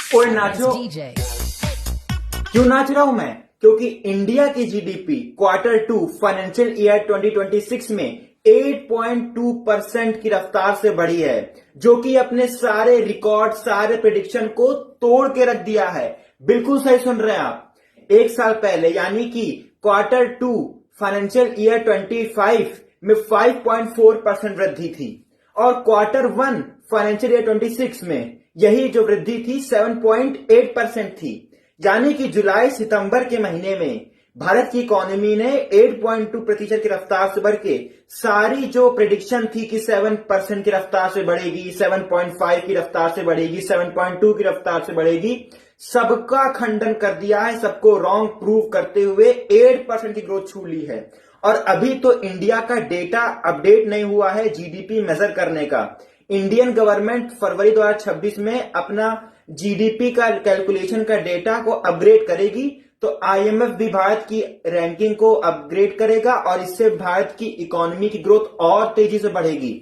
ओए नाचो। क्यों नाच रहा हूं मैं? क्योंकि इंडिया की जीडीपी Q2 फाइनेंशियल ईयर 2026 में 8.2% की रफ्तार से बढ़ी है, जो कि अपने सारे रिकॉर्ड, सारे प्रेडिक्शन को तोड़ के रख दिया है। बिल्कुल सही सुन रहे हैं आप। एक साल पहले यानी कि Q2 फाइनेंशियल ईयर 25 में 5.4% वृद्धि थी और Q1 फाइनेंशियल ईयर 26 में यही जो वृद्धि थी 7.8% थी। यानी कि जुलाई सितंबर के महीने में भारत की इकोनॉमी ने 8.2% की रफ्तार से बढ़ के सारी जो प्रेडिक्शन थी कि 7% की रफ्तार से बढ़ेगी, 7.5 की रफ्तार से बढ़ेगी, 7.2 की रफ्तार से बढ़ेगी, सबका खंडन कर दिया है। सबको रॉन्ग प्रूव करते हुए 8% की ग्रोथ छू ली है। और अभी तो इंडिया का डेटा अपडेट नहीं हुआ है जीडीपी मेजर करने का। इंडियन गवर्नमेंट फरवरी 2026 में अपना जीडीपी का कैलकुलेशन का डेटा को अपग्रेड करेगी, तो आईएमएफ भी भारत की रैंकिंग को अपग्रेड करेगा और इससे भारत की इकोनॉमी की ग्रोथ और तेजी से बढ़ेगी।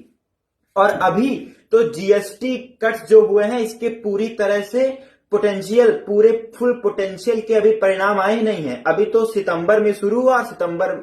और अभी तो जीएसटी कट्स जो हुए हैं, इसके पूरी तरह से पोटेंशियल, पूरे फुल पोटेंशियल के अभी परिणाम आए ही नहीं है। अभी तो सितंबर में शुरू हुआ, सितंबर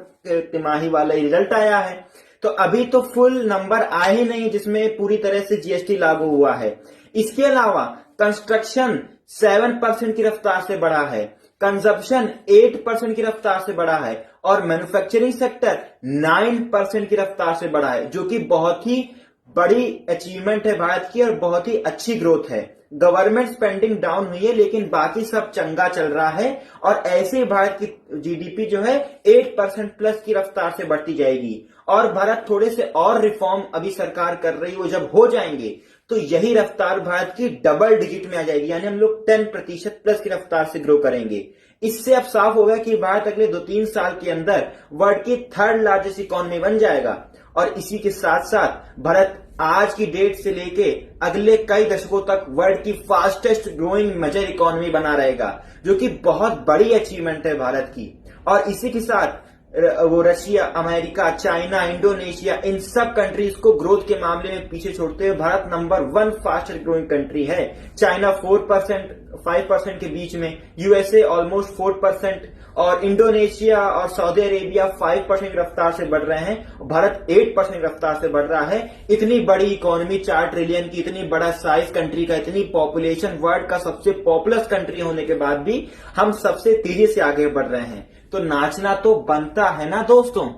तिमाही वाला रिजल्ट आया है, तो अभी तो फुल नंबर आए ही नहीं जिसमें पूरी तरह से जीएसटी लागू हुआ है। इसके अलावा कंस्ट्रक्शन 7% की रफ्तार से बढ़ा है, कंजप्शन 8% की रफ्तार से बढ़ा है और मैन्युफैक्चरिंग सेक्टर 9% की रफ्तार से बढ़ा है, जो कि बहुत ही बड़ी अचीवमेंट है भारत की और बहुत ही अच्छी ग्रोथ है। गवर्नमेंट स्पेंडिंग डाउन हुई है लेकिन बाकी सब चंगा चल रहा है और ऐसे ही भारत की जीडीपी जो है 8% प्लस की रफ्तार से बढ़ती जाएगी। और भारत थोड़े से और रिफॉर्म अभी सरकार कर रही है, वो जब हो जाएंगे तो यही रफ्तार भारत की डबल डिजिट में आ जाएगी, यानी हम लोग 10% प्लस की रफ्तार से ग्रो करेंगे। इससे अब साफ होगा कि भारत अगले 2-3 साल के अंदर वर्ल्ड की 3rd लार्जेस्ट इकोनॉमी बन जाएगा। और इसी के साथ साथ भारत आज की डेट से लेके अगले कई दशकों तक वर्ल्ड की फास्टेस्ट ग्रोइंग मेजर इकोनॉमी बना रहेगा, जो कि बहुत बड़ी अचीवमेंट है भारत की। और इसी के साथ वो रशिया, अमेरिका, चाइना, इंडोनेशिया, इन सब कंट्रीज को ग्रोथ के मामले में पीछे छोड़ते हुए Bharat number 1 fastest growing country है। चाइना 4%, 5% के बीच में, यूएसए ऑलमोस्ट 4% और इंडोनेशिया और सऊदी अरेबिया 5% की रफ्तार से बढ़ रहे हैं। भारत 8% की रफ्तार से बढ़ रहा है। इतनी बड़ी इकोनॉमी, 4 ट्रिलियन की, इतनी बड़ा साइज कंट्री का, इतनी पॉपुलेशन, वर्ल्ड का सबसे पॉपुलस कंट्री होने के बाद भी हम सबसे तेजी से आगे बढ़ रहे हैं, तो नाचना तो बनता है ना दोस्तों।